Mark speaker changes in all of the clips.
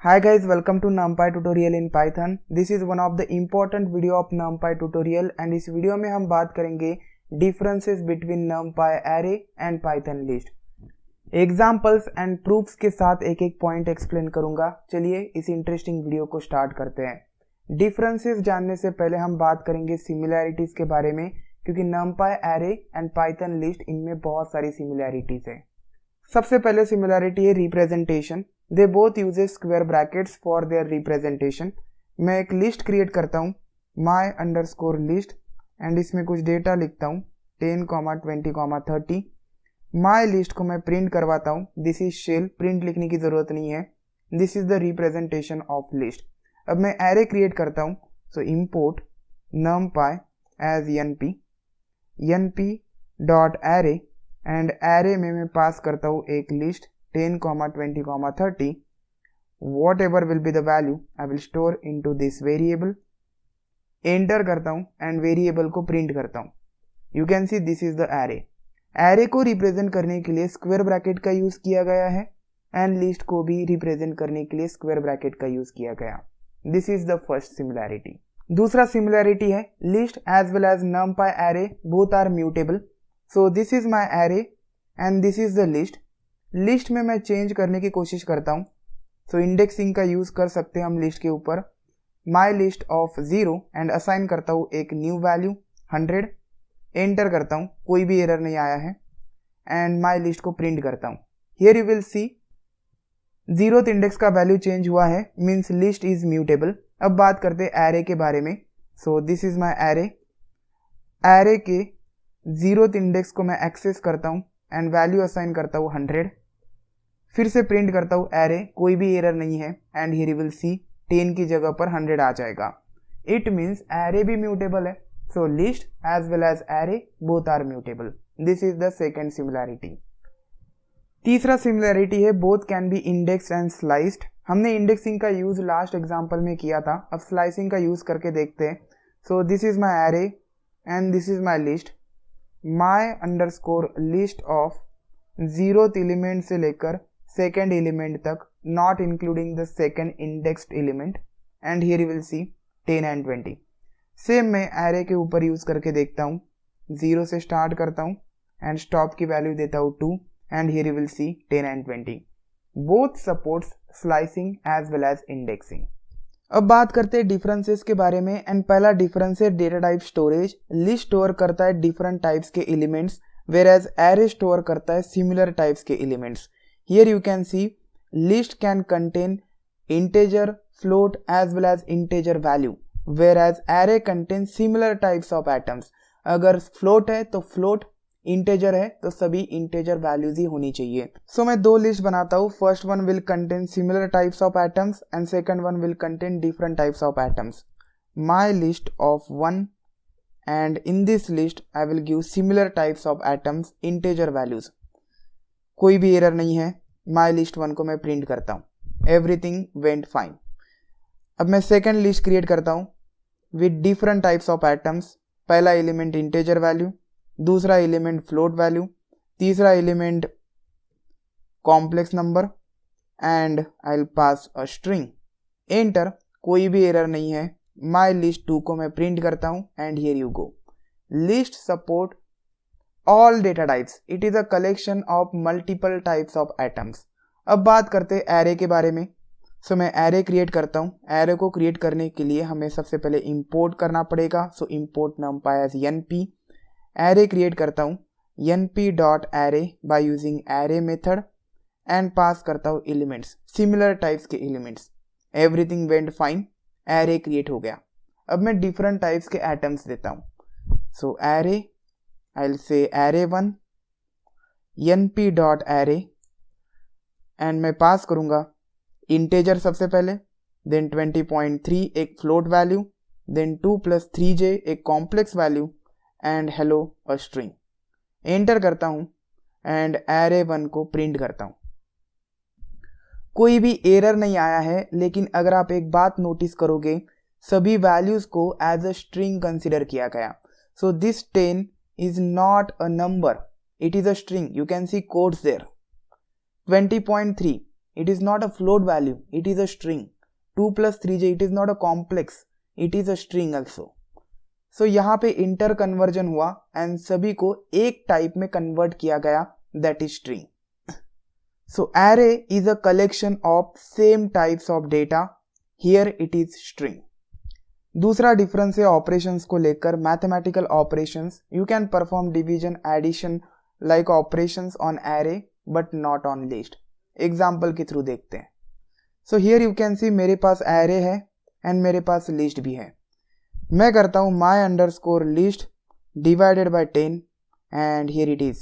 Speaker 1: Hi guys, welcome to NumPy tutorial in Python. This is one of the important video of NumPy tutorial and इस video में हम बात करेंगे differences between NumPy array and Python list. Examples and proofs के साथ एक एक point explain करूंगा. चलिए इस इंटरेस्टिंग वीडियो को स्टार्ट करते हैं. डिफरेंसेस जानने से पहले हम बात करेंगे सिमिलैरिटीज के बारे में, क्योंकि NumPy array and Python list इनमें बहुत सारी सिमिलैरिटीज है. सबसे पहले सिमिलैरिटी है representation. They both uses square brackets for their representation. मैं एक लिस्ट क्रिएट करता हूँ माई अंडरस्कोर लिस्ट एंड इसमें कुछ डेटा लिखता हूँ 10, 20, 30. माई लिस्ट को मैं प्रिंट करवाता हूँ. दिस इज शेल, प्रिंट लिखने की ज़रूरत नहीं है. This is the representation of list. अब मैं एरे क्रिएट करता हूँ. So import numpy as np dot array and array में मैं पास करता हूँ एक list 10, 20, 30. whatever will be the value I will store into this variable. Enter करता हूँ एंड वेरिएबल को प्रिंट करता हूँ. You can see this is the array. Array को रिप्रेजेंट करने के लिए स्क्वायर ब्रैकेट का यूज किया गया है एंड लिस्ट को भी रिप्रेजेंट करने के लिए स्क्वायर ब्रैकेट का यूज किया गया. This is the first similarity. दूसरा सिमिलैरिटी है list as well as numpy array both are mutable. So this is my array and this is the list. List में मैं चेंज करने की कोशिश करता हूँ. सो इंडेक्सिंग का यूज कर सकते हैं हम लिस्ट के ऊपर. My list of 0 and assign करता हूँ एक न्यू वैल्यू 100. एंटर करता हूँ, कोई भी एरर नहीं आया है एंड माई लिस्ट को प्रिंट करता हूँ. Here you will C 0th index का वैल्यू चेंज हुआ है, मीन्स लिस्ट इज म्यूटेबल. अब बात करते हैं एरे के बारे में. सो this is my array. Array के 0th इंडेक्स को मैं एक्सेस करता हूँ एंड वैल्यू असाइन करता हूँ 100. फिर से प्रिंट करता हूँ एरे, कोई भी एरर नहीं है and here you will see 10 की जगह पर 100 आ जाएगा. इट मीन्स एरे भी म्यूटेबल है. So list as well as array both are mutable. This is the second similarity. तीसरा सिमिलैरिटी है both can be indexed and sliced. हमने इंडेक्सिंग का यूज लास्ट एग्जाम्पल में किया था, अब स्लाइसिंग का यूज करके देखते हैं. सो this is my array and this is my list. My underscore list of 0th element से लेकर सेकेंड एलिमेंट तक, not including the second indexed element. And here you will see 10 and 20. Same मैं array के ऊपर use करके देखता हूँ. 0 से स्टार्ट करता हूँ एंड स्टॉप की वैल्यू देता हूँ 2 and here you will see 10 and 20. Both supports slicing as well as indexing. अब बात करते हैं डिफरेंसेस के बारे में एंड पहला डिफरेंस है data type storage. List store करता है डिफरेंट टाइप्स के elements, whereas array store करता है सिमिलर टाइप्स के elements. Here you can see list can contain integer, float as well as integer value, whereas array contains similar types of atoms. अगर float है तो float, integer है तो सभी integer values ही होनी चाहिए. So मैं दो लिस्ट बनाता हूँ. First one will contain similar types of atoms and second one will contain different types of atoms. My list of 1 and in this list I will give similar types of atoms, integer values. कोई भी error नहीं है. My list 1 को मैं print करता हूँ. Everything went fine. अब मैं सेकेंड लिस्ट क्रिएट करता हूँ with different types of atoms. पहला एलिमेंट इंटेजर वैल्यू, दूसरा एलिमेंट फ्लोट वैल्यू, तीसरा element complex number and I will pass a string. Enter. कोई भी एरर नहीं है. माई लिस्ट 2 को मैं प्रिंट करता हूँ and here you go. List support all data types. It is a collection of multiple types of atoms. अब बात करते हैं एरे के बारे में. सो मैं एरे क्रिएट करता हूँ. एरे को क्रिएट करने के लिए हमें सबसे पहले इंपोर्ट करना पड़ेगा. So import numpy as np. Array create करता हूँ np dot array by using array method and pass करता हूँ एलिमेंट्स, सिमिलर टाइप्स के elements. Everything went fine. Array create हो गया. अब मैं डिफरेंट टाइप्स के एटम्स देता हूँ. So array I'll say array1 np dot array and मैं पास करूंगा इंटेजर सबसे पहले, देन 20.3 एक फ्लोट वैल्यू, देन 2 + 3j एक complex value and hello a string. Enter करता हूं एंड array1 को प्रिंट करता हूं. कोई भी एरर नहीं आया है, लेकिन अगर आप एक बात नोटिस करोगे सभी वैल्यूज को एज अ स्ट्रिंग कंसिडर किया गया. So this 10 is not a number, it is a string. You can see codes there. 20.3 it is not a float value, it is a string. 2 plus 3j, it is not a complex, it is a string also. So यहाँ पे inter conversion हुआ and सभी को एक type में convert किया गया, that is string. So array is a collection of same types of data, here it is string. दूसरा डिफरेंस है ऑपरेशंस को लेकर. Mathematical operations, you can perform division, addition like operations on array but not on list. Example के through देखते हैं. So here you can see मेरे पास array है एंड मेरे पास लिस्ट भी है. मैं करता हूँ my underscore list divided by 10 and here it is.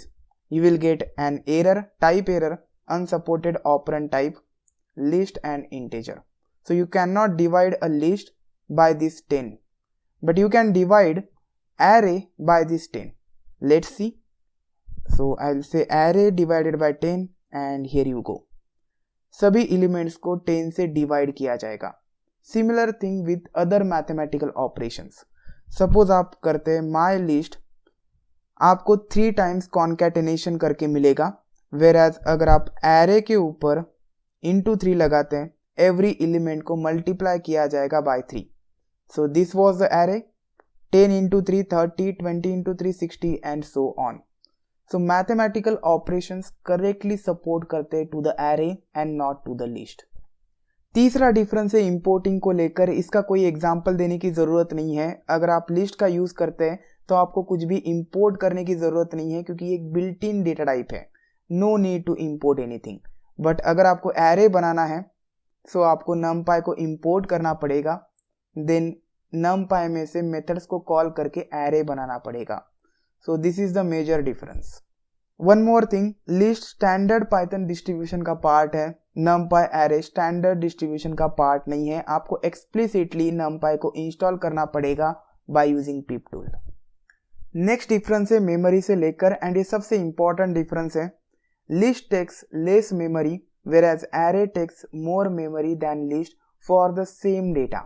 Speaker 1: You will get an error, type error, unsupported operand type, list and integer. So you cannot divide a list by this 10, but you can divide array by this 10. Let's see. So I'll say array divided by 10 and here you go. सभी elements को 10 से divide किया जाएगा. Similar thing with other mathematical operations. Suppose आप करते हैं my list, आपको 3 times concatenation करके मिलेगा, वेयर एज अगर आप एरे के ऊपर इंटू 3 लगाते हैं, एवरी एलिमेंट को मल्टीप्लाई किया जाएगा by 3. So this was the array. 10 into 3 30, 20 into 3 60 and so on. So mathematical operations correctly support करते हैं to the array and not to the list. तीसरा डिफरेंस है इंपोर्टिंग को लेकर. इसका कोई एग्जाम्पल देने की ज़रूरत नहीं है. अगर आप लिस्ट का यूज़ करते हैं तो आपको कुछ भी इंपोर्ट करने की ज़रूरत नहीं है, क्योंकि एक बिल्ट इन डेटा टाइप है. No need to import anything. But अगर आपको एरे बनाना है सो आपको numpy को इंपोर्ट करना पड़ेगा, देन numpy में से मेथड्स को कॉल करके एरे बनाना पड़ेगा. So this is the major difference. One more thing, list standard Python distribution का पार्ट है, numpy एरे स्टैंडर्ड डिस्ट्रीब्यूशन का पार्ट नहीं है. आपको एक्सप्लिसिटली numpy को इंस्टॉल करना पड़ेगा by using pip tool. Next difference है मेमोरी से लेकर, एंड ये सबसे इंपॉर्टेंट डिफरेंस है. List takes less memory whereas array takes more memory than list for the same data.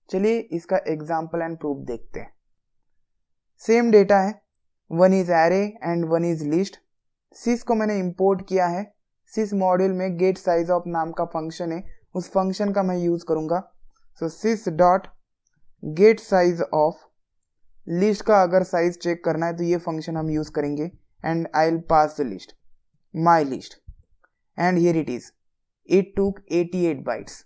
Speaker 1: चलिए इसका एग्जाम्पल एंड प्रूफ देखते हैं. सेम डेटा है, one is array and one is list. sys को मैंने इंपोर्ट किया है. sys मॉड्यूल में गेट साइज ऑफ नाम का फंक्शन है, उस फंक्शन का मैं यूज करूंगा. सो sys dot gate size of list का अगर साइज चेक करना है तो ये फंक्शन हम यूज करेंगे, and I will pass the list, my list, and here it is. It took 88 bytes.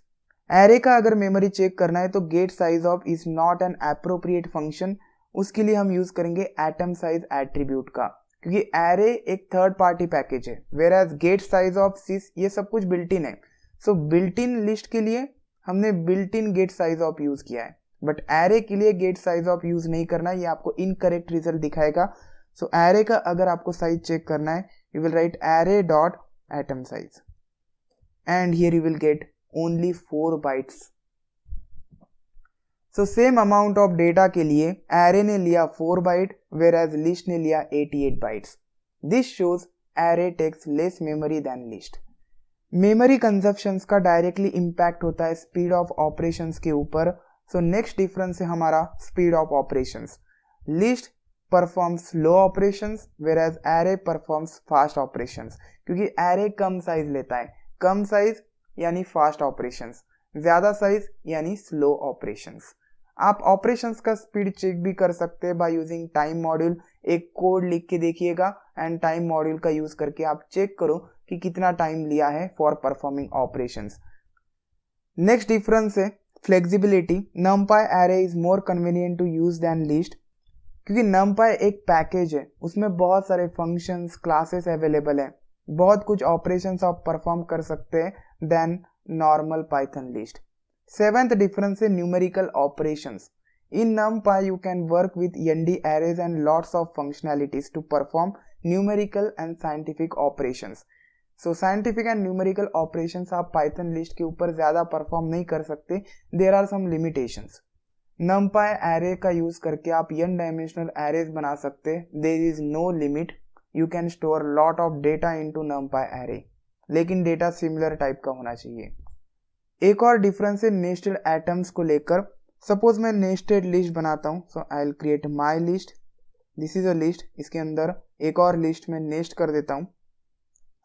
Speaker 1: Array का अगर मेमोरी चेक करना है तो get size of is not an appropriate function. उसके लिए हम यूज करेंगे एटम साइज एट्रीब्यूट का, क्योंकि एरे एक थर्ड पार्टी पैकेज है, वेयर गेट साइज ऑफ सिस ये सब कुछ बिल्ट इन है. सो बिल्ट इन लिस्ट के लिए हमने built in get size of use किया है, बट एरे के लिए गेट साइज ऑफ यूज नहीं करना, ये आपको इनकरेक्ट रिजल्ट दिखाएगा. सो एरे का अगर आपको साइज चेक करना है, you will write array dot atom size and here you will get only 4 bytes. So same amount of data के लिए array ने लिया 4 byte whereas list ने लिया 88 bytes. This shows array takes less memory than list. Memory consumptions का directly impact होता है speed of operations के ऊपर. So next difference है हमारा speed of operations. List performs slow operations whereas array performs fast operations. क्योंकि array कम size लेता है. कम साइज यानी फास्ट ऑपरेशंस, ज्यादा साइज यानी स्लो ऑपरेशंस. आप ऑपरेशंस का स्पीड चेक भी कर सकते हैं बाय यूजिंग टाइम मॉड्यूल. एक कोड लिख के देखिएगा एंड टाइम मॉड्यूल का यूज करके आप चेक करो कि कितना टाइम लिया है for performing operations. Next difference है flexibility. numpy array is more convenient to use than list, क्योंकि numpy एक पैकेज है, उसमें बहुत सारे फंक्शंस क्लासेस अवेलेबल है, बहुत कुछ ऑपरेशंस आप परफॉर्म कर सकते हैं than normal Python list. Seventh difference है numerical operations. In numpy you can work with nd arrays and lots of functionalities to perform numerical and scientific operations. So scientific and numerical operations आप Python list के ऊपर ज्यादा perform नहीं कर सकते. There are some limitations. numpy array का use करके आप n डायमेंशनल एरेज बना सकते. There is no limit. You can store lot of data into numpy array, लेकिन डेटा सिमिलर टाइप का होना चाहिए. एक और डिफरेंस है नेस्टेड एटम्स को लेकर. सपोज मैं नेस्टेड लिस्ट बनाता हूँ, so I will create my list. This is a list, इसके अंदर एक और लिस्ट में नेस्ट कर देता हूँ.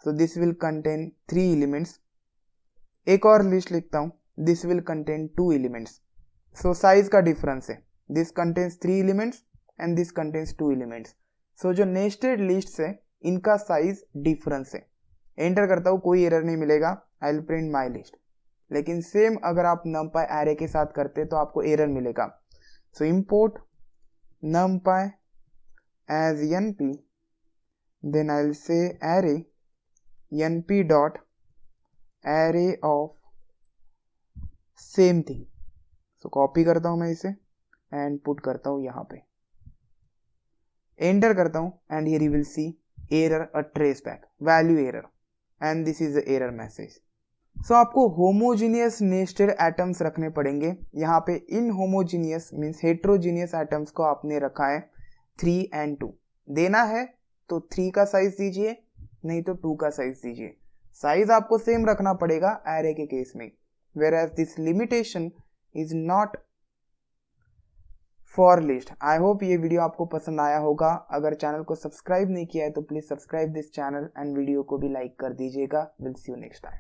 Speaker 1: So this will contain 3 elements. एक और लिस्ट लिखता हूँ, this will contain 2 elements, so size का डिफरेंस है, this contains 3 elements and this contains 2 elements. So जो नेस्टेड लिस्ट है इनका साइज डिफरेंस है। एंटर करता हूँ, कोई एरर नहीं मिलेगा, I will print my list. लेकिन सेम अगर आप numpy array के साथ करते तो आपको एरर मिलेगा। सो import numpy as np, then I will say array np dot array of same thing। So copy करता हूं मैं इसे एंड पुट करता हूं यहाँ पे, एंटर करता हूं and here you will see error a traceback value error and this is the error message. So आपको होमोजीनियस नेस्टेड एटम्स रखने पड़ेंगे। यहाँ पे इनहोमोजीनियस मीन्स हेट्रोजीनियस एटम्स को आपने रखा है 3 and 2। देना है तो 3 का साइज दीजिए, नहीं तो 2 का साइज दीजिए। साइज आपको सेम रखना पड़ेगा एरे के केस में, whereas this limitation is not for list। I hope ये वीडियो आपको पसंद आया होगा। अगर चैनल को सब्सक्राइब नहीं किया है तो please subscribe this channel and video को भी लाइक कर दीजिएगा। Will see you next time.